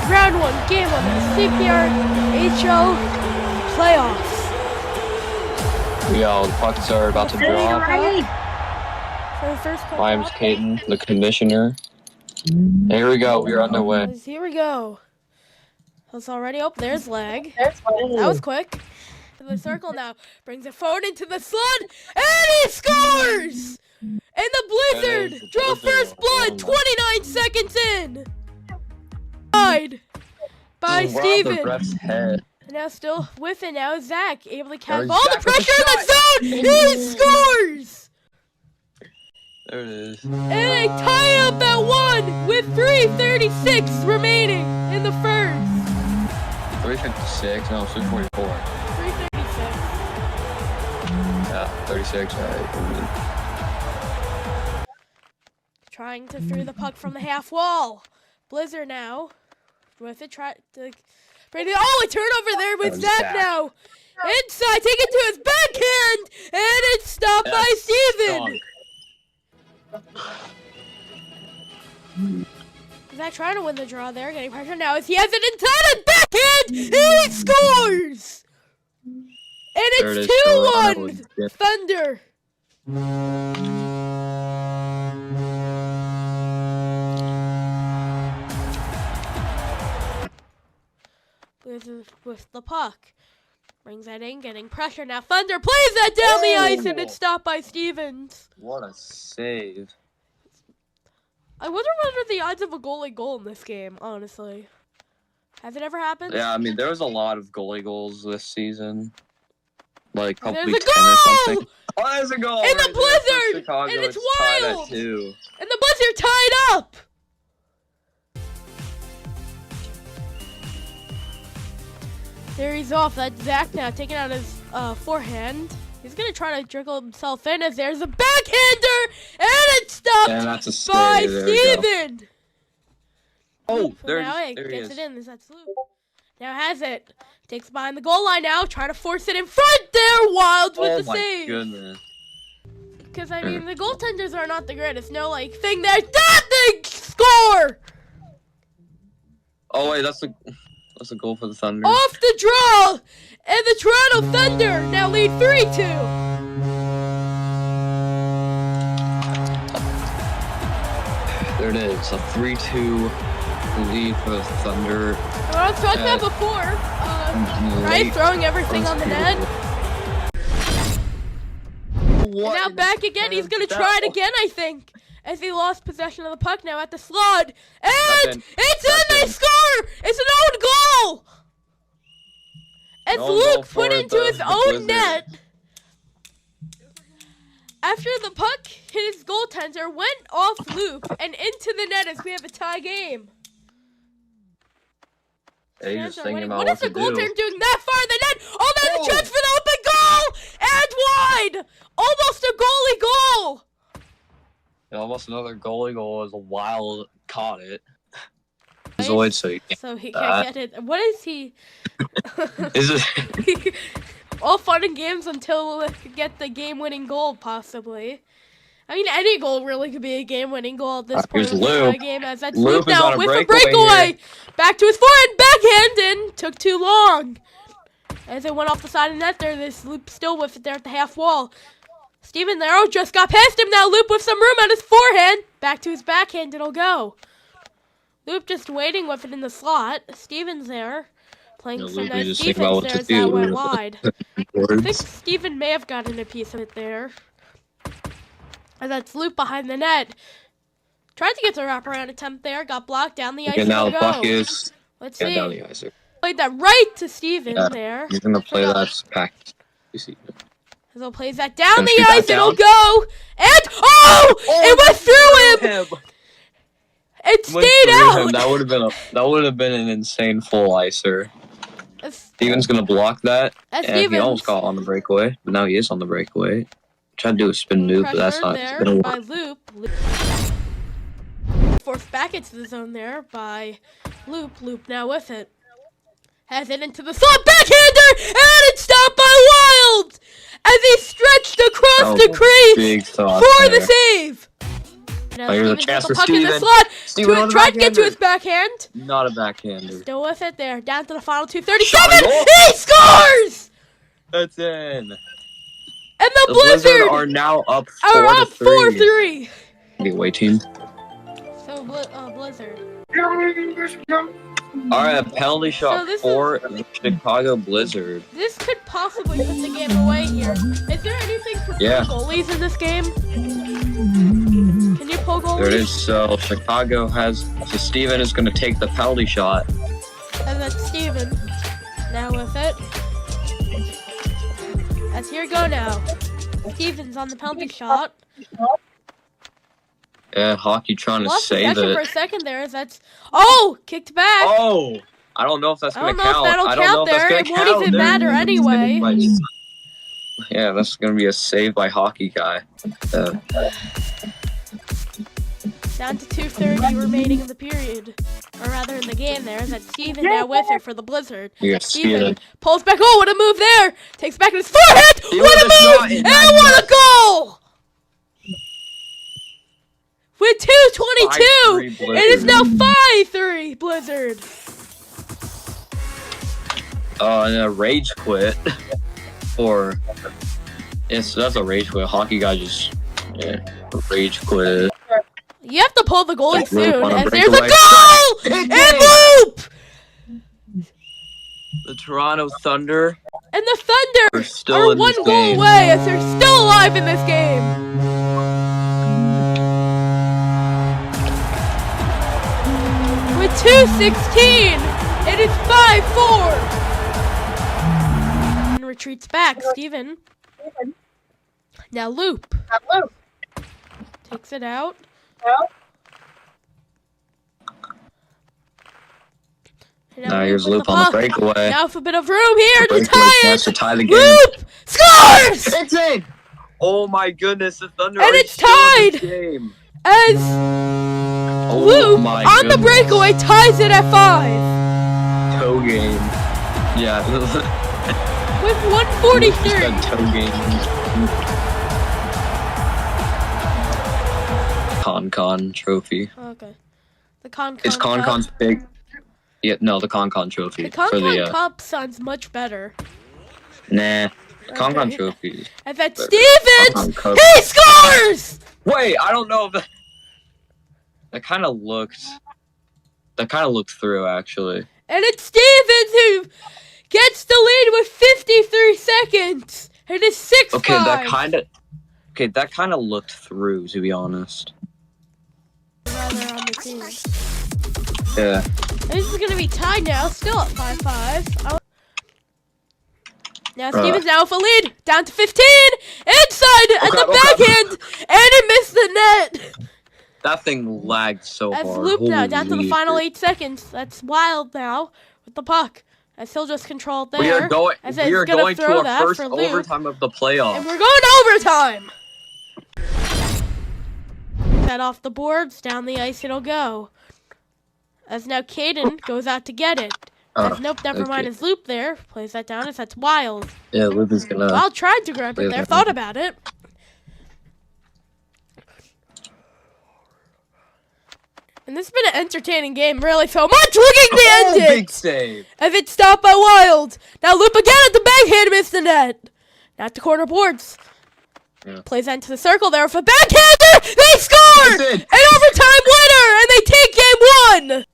Round 1, game 1, CPRHL playoffs. Yo, the pucks are about to drop. For the first puck My name's drop. Caden, the commissioner. Here we go, we're underway. Here we go. It's already up. There's lag. That was quick. The circle now brings it forward into the slot, and he scores! And the Blizzard draw first blood 29 seconds in. Tied by Steven. Head. And now still with it now, Zach able to catch all the pressure in the zone. He scores! There it is. And they tie up at 1 with 3:36 remaining in the first. 3:56, no, 3:44. 3:36. Yeah, 36, right. Trying to throw the puck from the half wall. Blizzard now with it, try to bring it. Oh, a turnover there with Zach now. Inside, take it to his backhand, and it's stopped by Steven. Zach trying to win the draw there, getting pressure now as he has it inside his backhand, and he scores! And it's 2-1 Thunder. With the puck. Brings that in, getting pressure now. Thunder plays that down the ice, and it's stopped by Stevens. What a save. I wonder what are the odds of a goalie goal in this game, honestly. Has it ever happened? Yeah, I mean, there was a lot of goalie goals this season. Like, probably There's a 10 or something. goal! Oh, there's a goal! In the right Blizzard! Chicago. And it's tied wild! at 2. And the Blizzard tied up! There he's off. That's Zach now taking out his forehand. He's going to try to trickle himself in as there's a backhander! And it's stopped by Steven! Oh, There he gets it in. That's Luke. Now has it. Takes it behind the goal line now. Trying to force it in front there. Wilds with the save. Oh my goodness. Because, I mean, the goaltenders are not the greatest. No, like, thing there. They score! Oh, wait, that's a goal for the Thunder. Off the draw! And the Toronto Thunder now lead 3-2. There it is. A 3-2 lead for the Thunder. Well, I was talking about before. Right? Throwing everything on the net. And now back again. He's going to try it again, I think. As he lost possession of the puck now at the slot. And it's in! They score! It's an own goal! As Luke put into his own net. After the puck hit his goaltender, went off Luke and into the net as we have a tie game. Hey, just thinking about what is the goaltender doing that far in the net? Oh, there's a chance for the open goal! And wide! Almost a goalie goal! Yeah, almost another goalie goal as a Wild caught it. Zoid, so he can't get it. What is he? Is it? All fun and games until we get the game-winning goal, possibly. I mean, any goal really could be a game-winning goal at this point in the game. As that's Luke now with a breakaway. Back to his forehand, backhand, and took too long. As it went off the side of the net there, this Loop still with it there at the half wall. Steven Laro just got past him now. Loop with some room on his forehand. Back to his backhand, it'll go. Loop just waiting with it in the slot. Steven's there. Playing some nice defense there as that went wide. I think Steven may have gotten a piece of it there. And that's Loop behind the net. Tried to get the wraparound attempt there. Got blocked down the ice. Okay, now the puck is... Let's see. Down the ice. Played that right to Steven there. He's going to play that back. You see. As he'll plays that down the ice. It'll go. And... Oh! It went through him! It stayed out. That would have been an insane full icer. Steven's gonna block that, and he almost got on the breakaway, but now he is on the breakaway. Tried to do a spin move, but that's not gonna work. By Loop. Forced back into the zone there by Loop. Loop now with it. Has it into the slot, backhander, and it's stopped by Wild as he stretched across the crease for the save. Now here's a chance for Steven. In the slot. Try to get to his backhand. Not a backhander. Still with it there. Down to the final 2:37. He scores! That's in. And the Blizzard are now up 4-3. The away team. So Blizzard. Alright, a penalty shot for the Chicago Blizzard. This could possibly put the game away here. Is there anything for goalies in this game? Can you pull goalies? There it is. So Chicago has. So Steven is going to take the penalty shot. And then Steven now with it. As here go now. Steven's on the penalty shot. Yeah, hockey trying to save it. For a second there. That's kicked back. Oh, I don't know if that's going to count. I don't know if that'll count there. It won't even matter anyway. Yeah, that's going to be a save by hockey guy. Down to 2:30 remaining in the period. Or rather in the game there. That's Steven now with it for the Blizzard. Steven pulls back. Oh, what a move there. Takes back his forehand. What a move. And what a goal. With 2:22. It is now 5-3 Blizzard. And a rage quit. Or that's a rage quit. Hockey guy just rage quit. You have to pull the goalie soon, as there's a goal! And Loop! The Toronto Thunder. And the Thunder are one goal away, as they're still alive in this game. With 2:16, it is 5-4. And retreats back, Steven. Now Loop. Takes it out. Now here's Loop on the breakaway. Now for a bit of room here to tie the game. Loop scores! It's in! Oh my goodness, the Thunder and it's tied! As Loop on the breakaway ties it at 5. Toe game. Yeah. With 1:43. Just got toe game. Con trophy. Okay. The Con Is Con's big? Yeah, no, the Con trophy. The Con Cup sounds much better. Nah. The Con trophy. And then Stevens! He scores! Wait, I don't know if that kind of looked through actually. And it's Stevens who gets the lead with 53 seconds. And it's 6-5. Okay, that kind of looked through, to be honest. Yeah. This is gonna be tied now, still at 5-5. Now Steven's now with a lead, down to 15, inside at the backhand, and it missed the net. That thing lagged so hard. That's Loop now, down to the final 8 seconds. That's Wild now with the puck. As he'll just control it there. We are going to our first overtime of the playoffs. And we're going overtime. That off the boards, down the ice it'll go. As now Caden goes out to get it. Nope, never mind his Loop there. Plays that down as that's Wild. Yeah, Loop is gonna... Wild tried to grab it there, thought about it. And this has been an entertaining game, really so much. Looking to end it. Big save. As it's stopped by Wild. Now Loop again at the backhand, missed the net. Now at the corner boards. Yeah. Plays into the circle there for backhander. They score! An overtime winner, and they take game 1.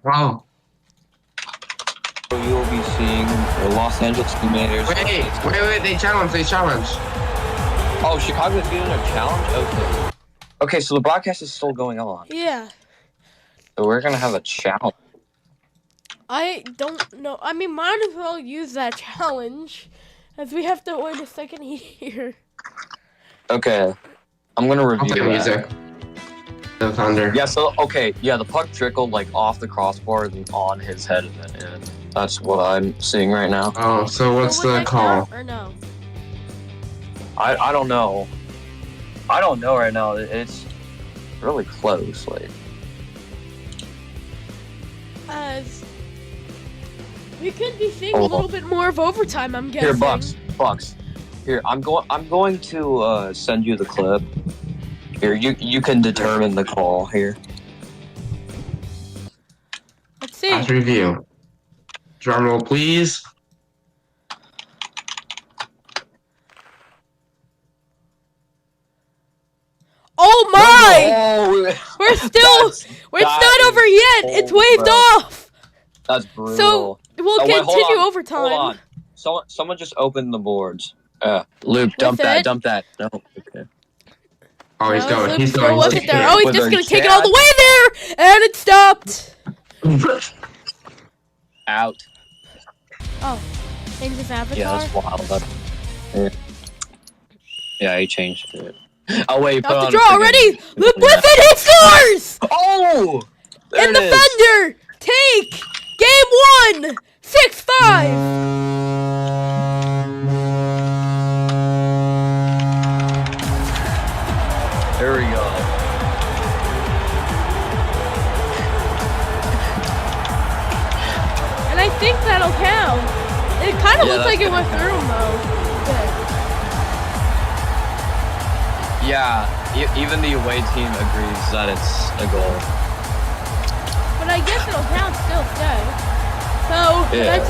Wow. You will be seeing the Los Angeles Commanders. Wait, they challenge. Oh, Chicago's getting a challenge? Okay, so the broadcast is still going on. Yeah. So we're going to have a challenge. I don't know. I mean, might as well use that challenge, as we have to wait a second here. Okay. I'm going to review that. The Thunder. Yeah, so, okay. Yeah, the puck trickled, like, off the crossbar and on his head and then in. That's what I'm seeing right now. Oh, so what's the call? Or no? I don't know. I don't know right now. It's really close, like. As we could be seeing a little bit more of overtime, I'm guessing. Here, Bucks. Here, I'm going to send you the clip. Here, you can determine the call here. Let's see. Last review. Drum roll, please. Oh my! Oh, It's not over yet. It's waved off. That's brutal. So we'll continue overtime. Hold on. Someone just opened the boards. Luke, dump that. No, okay. Oh, he's going. He's going. going. He's just gonna take it all the way there, and it stopped. Out. Oh, change his avatar. Yeah, that's wild. Yeah, he changed it. Oh wait, put on the draw already. Luke with it. He scores. Oh, and the Fender take game 1, 6-5. There we go. And I think that'll count. It kind of looks like it went through though. Yeah, even the away team agrees that it's a goal. But I guess it'll count still, So, yeah.